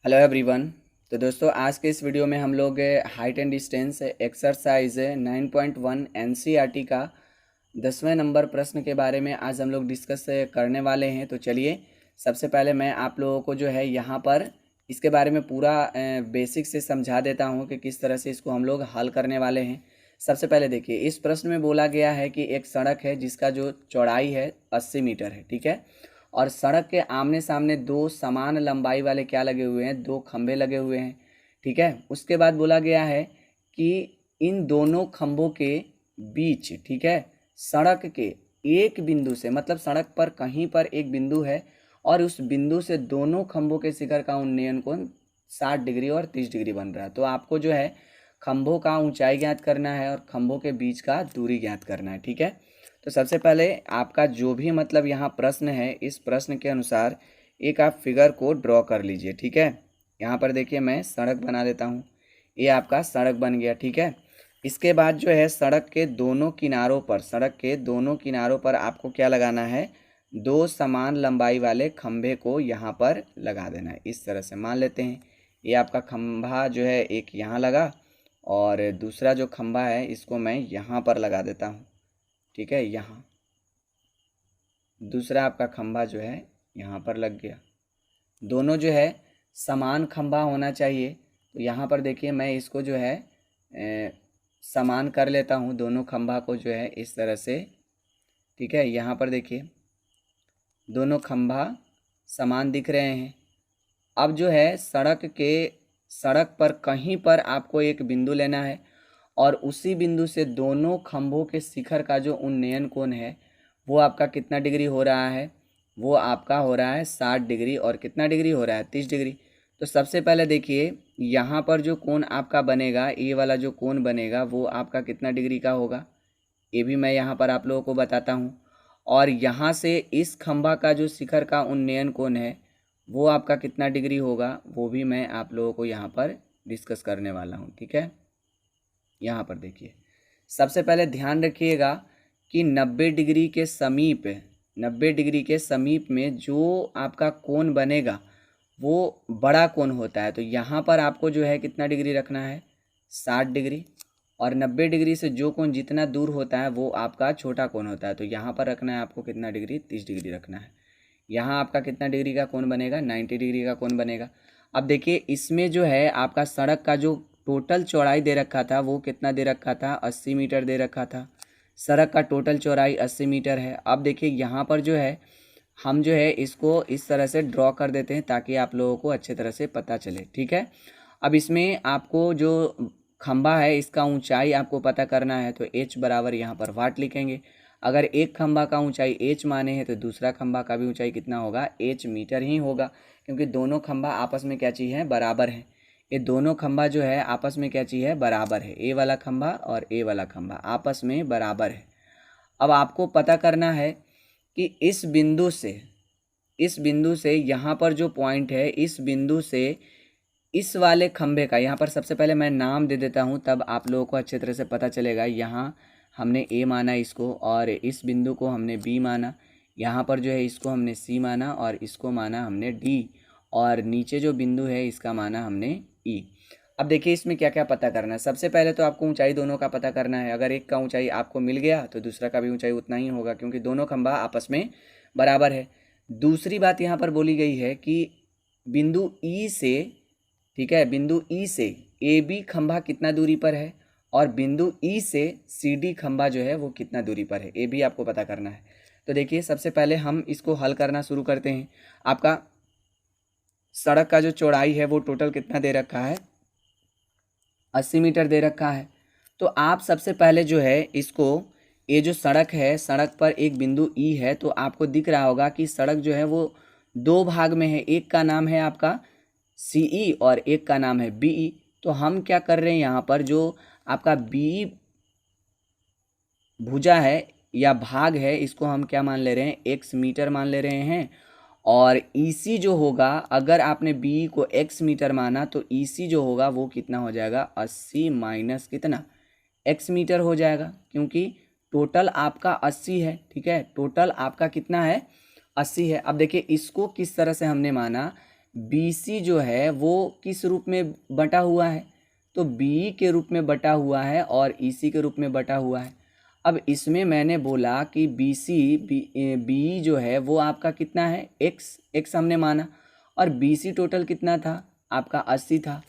Hello everyone. तो दोस्तों आज के इस वीडियो में हम लोग height and distance exercise 9.1 NCERT का 10वें नंबर प्रश्न के बारे में आज हम लोग डिस्कस करने वाले हैं। तो चलिए सबसे पहले मैं आप लोगों को जो है यहाँ पर इसके बारे में पूरा बेसिक से समझा देता हूँ कि किस तरह से इसको हम लोग हल करने वाले हैं। सबसे पहले देखिए, इस प्रश्न में बोला गया है कि एक सड़क है जिसका जो चौड़ाई है 80 मीटर है, ठीक है। और सड़क के आमने सामने दो समान लंबाई वाले क्या लगे हुए हैं, दो खंभे लगे हुए हैं, ठीक है। उसके बाद बोला गया है कि इन दोनों खंभों के बीच, ठीक है, सड़क के एक बिंदु से, मतलब सड़क पर कहीं पर एक बिंदु है और उस बिंदु से दोनों खंभों के शिखर का उन्नयन कोण 60 डिग्री और 30 डिग्री बन रहा है। तो आपको जो है खंभों का ऊंचाई ज्ञात करना है और खंभों के बीच का दूरी ज्ञात करना है, ठीक है। तो सबसे पहले आपका जो भी मतलब यहाँ प्रश्न है, इस प्रश्न के अनुसार एक आप फिगर को ड्रॉ कर लीजिए, ठीक है। यहाँ पर देखिए मैं सड़क बना देता हूँ, ये आपका सड़क बन गया, ठीक है। इसके बाद जो है सड़क के दोनों किनारों पर, सड़क के दोनों किनारों पर आपको क्या लगाना है, दो समान लंबाई वाले खंभे को यहाँ पर लगा देना है। इस तरह से मान लेते हैं ये आपका खंभा जो है एक यहाँ लगा और दूसरा जो खंभा है इसको मैं यहाँ पर लगा देता हूँ, ठीक है। यहाँ दूसरा आपका खंभा जो है यहाँ पर लग गया। दोनों जो है समान खंभा होना चाहिए। तो यहाँ पर देखिए मैं इसको जो है समान कर लेता हूँ, दोनों खंभा को जो है इस तरह से, ठीक है। यहाँ पर देखिए दोनों खंभा समान दिख रहे हैं। अब जो है सड़क पर कहीं पर आपको एक बिंदु लेना है और उसी बिंदु से दोनों खंभों के शिखर का जो उन्नयन कोण है वो आपका कितना डिग्री हो रहा है, वो आपका हो रहा है 60 डिग्री और कितना डिग्री हो रहा है 30 डिग्री। तो सबसे पहले देखिए यहाँ पर जो कोण आपका बनेगा, ये वाला जो कोण बनेगा वो आपका कितना डिग्री का होगा, ये भी मैं यहाँ पर आप लोगों को बताता हूँ। और यहाँ से इस खंभा का जो शिखर का उन्नयन कोण है वो आपका कितना डिग्री होगा, वो भी मैं आप लोगों को यहाँ पर डिस्कस करने वाला हूँ, ठीक है। यहाँ पर देखिए सबसे पहले ध्यान रखिएगा कि 90 डिग्री के समीप, 90 डिग्री के समीप में जो आपका कोण बनेगा वो बड़ा कोण होता है। तो यहाँ पर आपको जो है कितना डिग्री रखना है, 60 डिग्री। और 90 डिग्री से जो कोण जितना दूर होता है वो आपका छोटा कोण होता है। तो यहाँ पर रखना है आपको कितना डिग्री, 30 डिग्री रखना है। यहाँ आपका कितना डिग्री का कोण बनेगा, 90 डिग्री का कोण बनेगा। अब देखिए इसमें जो है आपका सड़क का जो टोटल चौड़ाई दे रखा था वो कितना दे रखा था, 80 मीटर दे रखा था। सड़क का टोटल चौड़ाई 80 मीटर है। अब देखिए यहाँ पर जो है हम जो है इसको इस तरह से ड्रॉ कर देते हैं ताकि आप लोगों को अच्छे तरह से पता चले, ठीक है। अब इसमें आपको जो खंभा है इसका ऊंचाई आपको पता करना है। तो h बराबर यहाँ पर वाट लिखेंगे। अगर एक खंभा का ऊंचाई h माने है तो दूसरा खंभा का भी ऊंचाई कितना होगा, h मीटर ही होगा, क्योंकि दोनों खंभा आपस में क्या चीज़ है, बराबर है। ये दोनों खंभा जो है आपस में क्या चीज़ है, बराबर है। ए वाला खंभा और ए वाला खंभा आपस में बराबर है। अब आपको पता करना है कि इस बिंदु से यहाँ पर जो पॉइंट है, इस बिंदु से इस वाले खंभे का, यहाँ पर सबसे पहले मैं नाम दे देता हूँ तब आप लोगों को अच्छे तरह से पता चलेगा। यहाँ हमने ए माना इसको और इस बिंदु को हमने बी माना, यहाँ पर जो है इसको हमने सी माना और इसको माना हमने डी, और नीचे जो बिंदु है इसका माना हमने ई। अब देखिए इसमें क्या क्या पता करना है। सबसे पहले तो आपको ऊंचाई दोनों का पता करना है। अगर एक का ऊंचाई आपको मिल गया तो दूसरा का भी ऊंचाई उतना ही होगा, क्योंकि दोनों खंभा आपस में बराबर है। दूसरी बात यहाँ पर बोली गई है कि बिंदु ई से, ठीक है, बिंदु ई से ए बी खंभा कितना दूरी पर है और बिंदु ई से सी डी खंभा जो है वो कितना दूरी पर है, ये भी आपको पता करना है। तो देखिए सबसे पहले हम इसको हल करना शुरू करते हैं। आपका सड़क का जो चौड़ाई है वो टोटल कितना दे रखा है, 80 मीटर दे रखा है। तो आप सबसे पहले जो है इसको, ये जो सड़क है, सड़क पर एक बिंदु ई है, तो आपको दिख रहा होगा कि सड़क जो है वो दो भाग में है। एक का नाम है आपका सीई और एक का नाम है बीई। तो हम क्या कर रहे हैं, यहाँ पर जो आपका बी भुजा है या भाग है इसको हम क्या मान ले रहे हैं, x मीटर मान ले रहे हैं। और EC जो होगा, अगर आपने B को x मीटर माना तो EC जो होगा वो कितना हो जाएगा, 80 माइनस कितना, x मीटर हो जाएगा, क्योंकि टोटल आपका 80 है, ठीक है। टोटल आपका कितना है, 80 है। अब देखिए इसको किस तरह से हमने माना, BC जो है वो किस रूप में बटा हुआ है, तो BE के रूप में बटा हुआ है और EC के रूप में बटा हुआ है। अब इसमें मैंने बोला कि BE जो है वो आपका कितना है, x हमने माना, और BC टोटल कितना था आपका 80 था।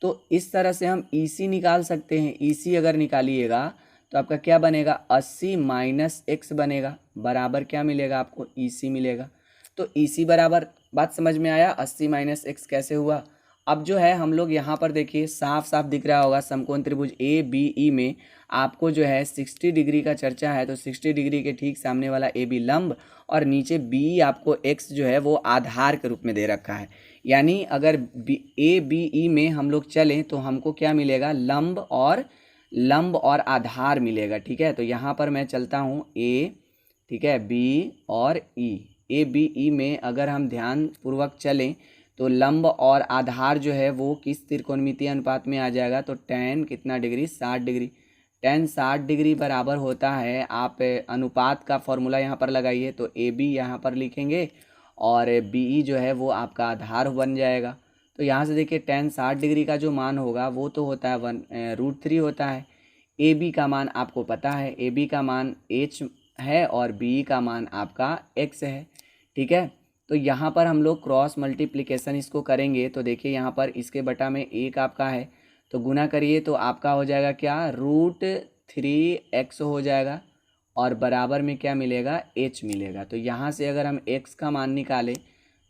तो इस तरह से हम EC निकाल सकते हैं। EC अगर निकालिएगा तो आपका क्या बनेगा, 80 माइनस x बनेगा, बराबर क्या मिलेगा आपको, EC मिलेगा। तो EC बराबर, बात समझ में आया, 80 माइनस x कैसे हुआ। अब जो है हम लोग यहाँ पर देखिए, साफ साफ दिख रहा होगा समकोण त्रिभुज ABE में आपको जो है 60 डिग्री का चर्चा है, तो 60 डिग्री के ठीक सामने वाला AB लंब और नीचे BE आपको x जो है वो आधार के रूप में दे रखा है। यानी अगर ABE में हम लोग चलें तो हमको क्या मिलेगा, लंब और आधार मिलेगा। ठीक है, तो यहाँ पर मैं चलता हूँ A, ठीक है, B और E। ABE में अगर हम ध्यान पूर्वक चलें तो लंब और आधार जो है वो किस त्रिकोणमितीय अनुपात में आ जाएगा, तो tan कितना डिग्री, 60 डिग्री। tan 60 डिग्री बराबर होता है, आप अनुपात का फॉर्मूला यहाँ पर लगाइए, तो AB यहाँ पर लिखेंगे और BE जो है वो आपका आधार बन जाएगा। तो यहाँ से देखिए tan 60 डिग्री का जो मान होगा वो तो होता है √3 होता है। AB का मान आपको पता है, AB का मान h है और BE का मान आपका x है। ठीक है, तो यहाँ पर हम लोग क्रॉस मल्टीप्लिकेशन इसको करेंगे, तो देखिए यहाँ पर इसके बटा में 1 आपका है, तो गुना करिए तो आपका हो जाएगा क्या, √3x हो जाएगा और बराबर में क्या मिलेगा, h मिलेगा। तो यहाँ से अगर हम x का मान निकालें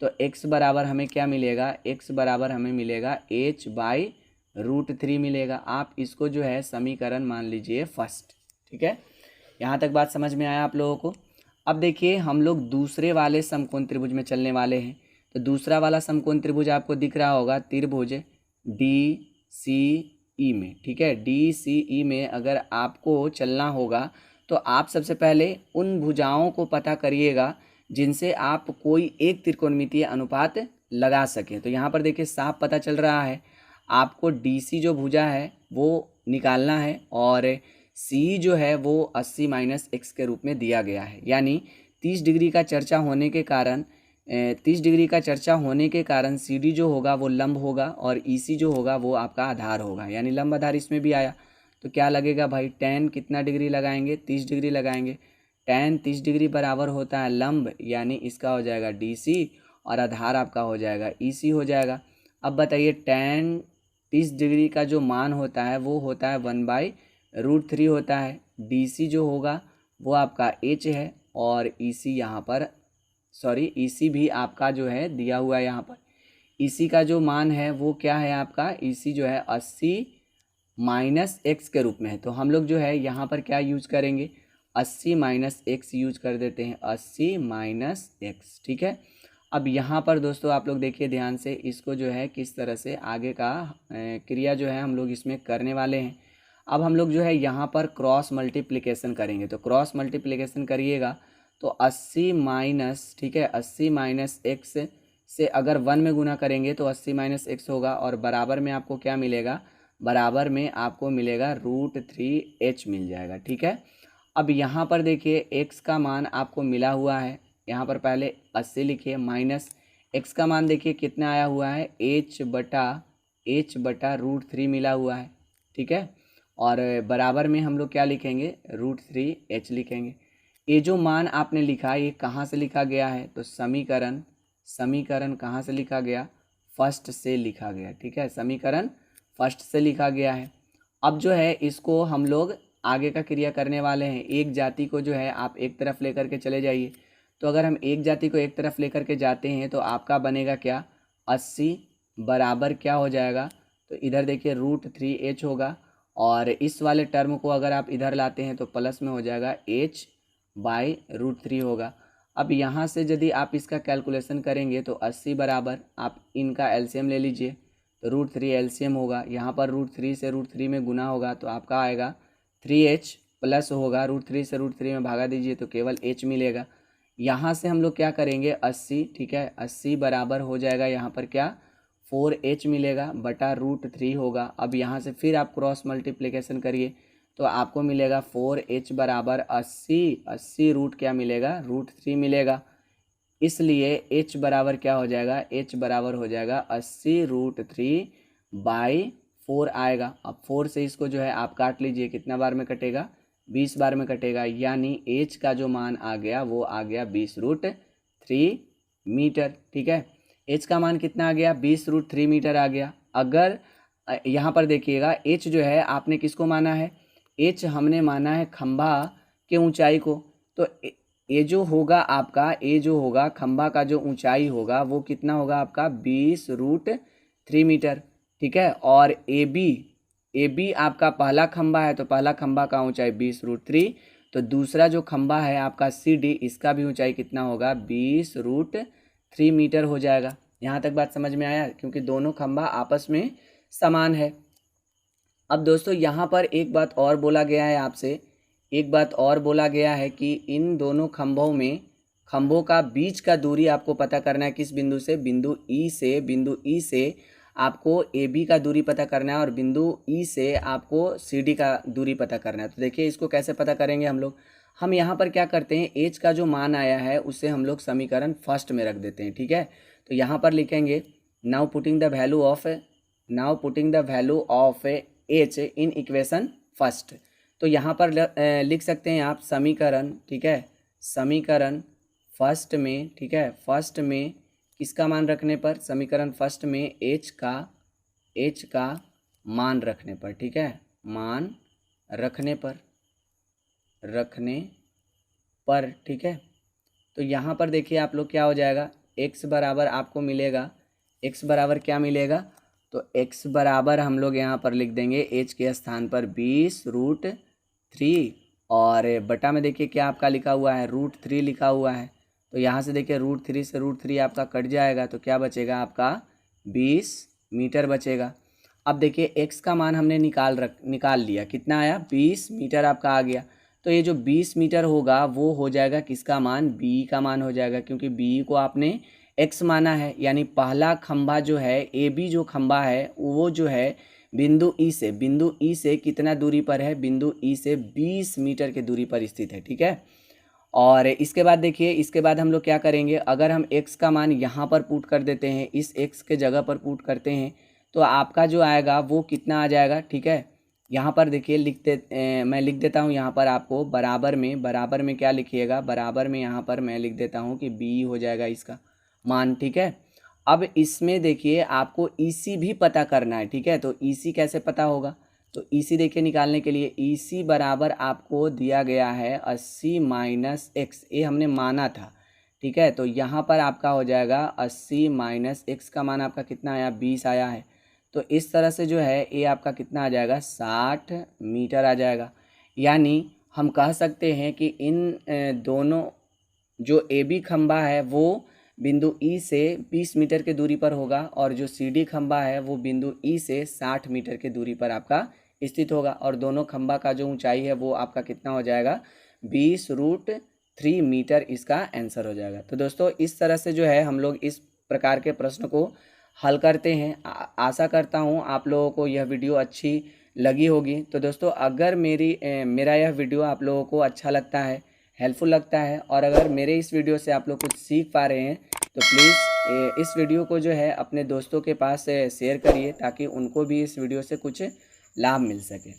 तो x बराबर हमें क्या मिलेगा, x बराबर हमें मिलेगा h/√3 मिलेगा। आप इसको जो है समीकरण मान लीजिए फर्स्ट। ठीक है, यहाँ तक बात समझ में आया आप लोगों को। अब देखिए हम लोग दूसरे वाले समकोण त्रिभुज में चलने वाले हैं। तो दूसरा वाला समकोण त्रिभुज आपको दिख रहा होगा, त्रिभुज DCE में। ठीक है, DCE में अगर आपको चलना होगा तो आप सबसे पहले उन भुजाओं को पता करिएगा जिनसे आप कोई एक त्रिकोणमितीय अनुपात लगा सकें। तो यहाँ पर देखिए साफ पता चल रहा है, आपको DC जो भुजा है वो निकालना है और C जो है वो 80 माइनस x के रूप में दिया गया है। यानी 30 डिग्री का चर्चा होने के कारण CD जो होगा वो लंब होगा और EC जो होगा वो आपका आधार होगा, यानी लंब आधार इसमें भी आया। तो क्या लगेगा भाई, tan कितना डिग्री लगाएंगे, 30 डिग्री लगाएंगे। tan 30 डिग्री बराबर होता है लंब, यानी इसका हो जाएगा DC और आधार आपका हो जाएगा EC हो जाएगा। अब बताइए tan 30 डिग्री का जो मान होता है वो होता है 1/√3 होता है। DC जो होगा वो आपका h है और EC यहाँ पर EC भी आपका जो है दिया हुआ है। यहाँ पर EC का जो मान है वो क्या है आपका, EC जो है 80 माइनस x के रूप में है। तो हम लोग जो है यहाँ पर क्या यूज करेंगे, 80 माइनस x यूज कर देते हैं, 80 माइनस x। ठीक है, अब यहाँ पर दोस्तों आप लोग देखिए ध्यान से, इसको जो है किस तरह से आगे का क्रिया जो है हम लोग इसमें करने वाले हैं। अब हम लोग जो है यहाँ पर क्रॉस मल्टीप्लिकेशन करेंगे, तो क्रॉस मल्टीप्लिकेशन करिएगा तो 80 माइनस, ठीक है, 80 माइनस x से अगर 1 में गुना करेंगे तो 80 माइनस x होगा और बराबर में आपको क्या मिलेगा, बराबर में आपको मिलेगा √3h मिल जाएगा। ठीक है, अब यहाँ पर देखिए x का मान आपको मिला हुआ है, यहाँ पर पहले 80 लिखिए, माइनस x का मान देखिए कितना आया हुआ है, h/√3 मिला हुआ है। ठीक है, और बराबर में हम लोग क्या लिखेंगे, √3h लिखेंगे। ये जो मान आपने लिखा ये कहाँ से लिखा गया है, तो समीकरण कहाँ से लिखा गया, फर्स्ट से लिखा गया। ठीक है, समीकरण फर्स्ट से लिखा गया है। अब जो है इसको हम लोग आगे का क्रिया करने वाले हैं। एक जाति को जो है आप एक तरफ लेकर के चले जाइए, तो अगर हम एक जाति को एक तरफ लेकर के जाते हैं तो आपका बनेगा क्या, 80 बराबर क्या हो जाएगा, तो इधर देखिए √3h होगा और इस वाले टर्म को अगर आप इधर लाते हैं तो प्लस में हो जाएगा h/√3 होगा। अब यहाँ से यदि आप इसका कैलकुलेशन करेंगे तो 80 बराबर आप इनका एलसीएम ले लीजिए, तो √3 एलसीएम होगा, यहाँ पर √3 से √3 में गुना होगा तो आपका आएगा 3h प्लस होगा, √3 से √3 में भागा दीजिए तो केवल h मिलेगा। यहाँ से हम लोग क्या करेंगे 80, ठीक है, 80 बराबर हो जाएगा यहाँ पर क्या, 4h मिलेगा बटा √3 होगा। अब यहाँ से फिर आप क्रॉस मल्टीप्लिकेशन करिए तो आपको मिलेगा 4h बराबर 80 रूट क्या मिलेगा, √3 मिलेगा। इसलिए h बराबर क्या हो जाएगा, h बराबर हो जाएगा 80√3/4 आएगा। अब 4 से इसको जो है आप काट लीजिए, कितना बार में कटेगा, 20 बार में कटेगा, यानी h का जो मान आ गया वो आ गया 20√3 मीटर। ठीक है, h का मान कितना आ गया, 20√3 मीटर आ गया। अगर यहाँ पर देखिएगा h जो है आपने किसको माना है, h हमने माना है खंभा के ऊंचाई को। तो ये जो होगा आपका, ये जो होगा खंभा का जो ऊंचाई होगा वो कितना होगा आपका 20√3 मीटर। ठीक है, और ए बी आपका पहला खंभा है तो पहला खंभा का ऊंचाई 20√3, तो दूसरा जो खंभा है आपका सी डी, इसका भी ऊंचाई कितना होगा 20√3 मीटर हो जाएगा। यहाँ तक बात समझ में आया, क्योंकि दोनों खंभा आपस में समान है। अब दोस्तों यहाँ पर एक बात और बोला गया है आपसे, एक बात और बोला गया है कि इन दोनों खंभों में, खंभों का बीच का दूरी आपको पता करना है। किस बिंदु से, बिंदु ई से आपको ए बी का दूरी पता करना है और बिंदु ई से आपको सी डी का दूरी पता करना है। तो देखिए इसको कैसे पता करेंगे हम लोग, हम यहाँ पर क्या करते हैं, एच का जो मान आया है उसे हम लोग समीकरण फर्स्ट में रख देते हैं। ठीक है, तो यहाँ पर लिखेंगे now putting the value of H in equation first. तो यहाँ पर लिख सकते हैं आप समीकरण, ठीक है, समीकरण फर्स्ट में, ठीक है, फर्स्ट में किसका मान रखने पर, समीकरण फर्स्ट में एच का मान रखने पर, ठीक है, मान रखने पर, ठीक है। तो यहाँ पर देखिए आप लोग क्या हो जाएगा, x बराबर आपको मिलेगा, x बराबर क्या मिलेगा, तो x बराबर हम लोग यहाँ पर लिख देंगे h के स्थान पर 20√3 और बटा में देखिए क्या आपका लिखा हुआ है, √3 लिखा हुआ है। तो यहाँ से देखिए √3 से √3 आपका कट जाएगा, तो क्या बचेगा आपका 20 मीटर बचेगा। अब देखिए x का मान हमने निकाल लिया, कितना आया 20 मीटर आपका आ गया। तो ये जो 20 मीटर होगा वो हो जाएगा किसका मान, b का मान हो जाएगा, क्योंकि b को आपने x माना है। यानी पहला खंभा जो है, ए बी जो खंभा है वो जो है बिंदु ई से कितना दूरी पर है, बिंदु ई से 20 मीटर के दूरी पर स्थित है। ठीक है, और इसके बाद देखिए, इसके बाद हम लोग क्या करेंगे, अगर हम x का मान यहाँ पर पुट कर देते हैं, इस x के जगह पर पुट करते हैं, तो आपका जो आएगा वो कितना आ जाएगा। ठीक है, यहाँ पर देखिए मैं लिख देता हूँ यहाँ पर आपको बराबर में क्या लिखिएगा, बराबर में यहाँ पर मैं लिख देता हूँ कि b हो जाएगा इसका मान। ठीक है, अब इसमें देखिए आपको EC भी पता करना है। ठीक है, तो EC कैसे पता होगा, तो EC देखिए निकालने के लिए EC बराबर आपको दिया गया है 80 - x, ये हमने माना था। ठीक है, तो यहाँ पर आपका हो जाएगा 80 - x का मान आपका कितना आया, 20 आया है। तो इस तरह से जो है ये आपका कितना आ जाएगा, 60 मीटर आ जाएगा। यानी हम कह सकते हैं कि इन दोनों जो AB खंभा है वो बिंदु ई से 20 मीटर के दूरी पर होगा और जो CD खंभा है वो बिंदु ई से 60 मीटर के दूरी पर आपका स्थित होगा, और दोनों खंभा का जो ऊंचाई है वो आपका कितना हो जाएगा 20√3 मीटर, इसका आंसर हो जाएगा। तो दोस्तों इस तरह से जो है हम लोग इस प्रकार के प्रश्न को हल करते हैं। आशा करता हूँ आप लोगों को यह वीडियो अच्छी लगी होगी। तो दोस्तों अगर मेरा यह वीडियो आप लोगों को अच्छा लगता है, हेल्पफुल लगता है, और अगर मेरे इस वीडियो से आप लोग कुछ सीख पा रहे हैं, तो प्लीज़ इस वीडियो को जो है अपने दोस्तों के पास शेयर करिए, ताकि उनको भी इस वीडियो से कुछ लाभ मिल सके।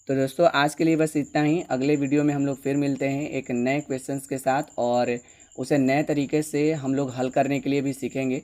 तो दोस्तों आज के लिए बस इतना ही। अगले वीडियो में हम लोग फिर मिलते हैं एक नए क्वेश्चंस के साथ, और उसे नए तरीके से हम लोग हल करने के लिए भी सीखेंगे।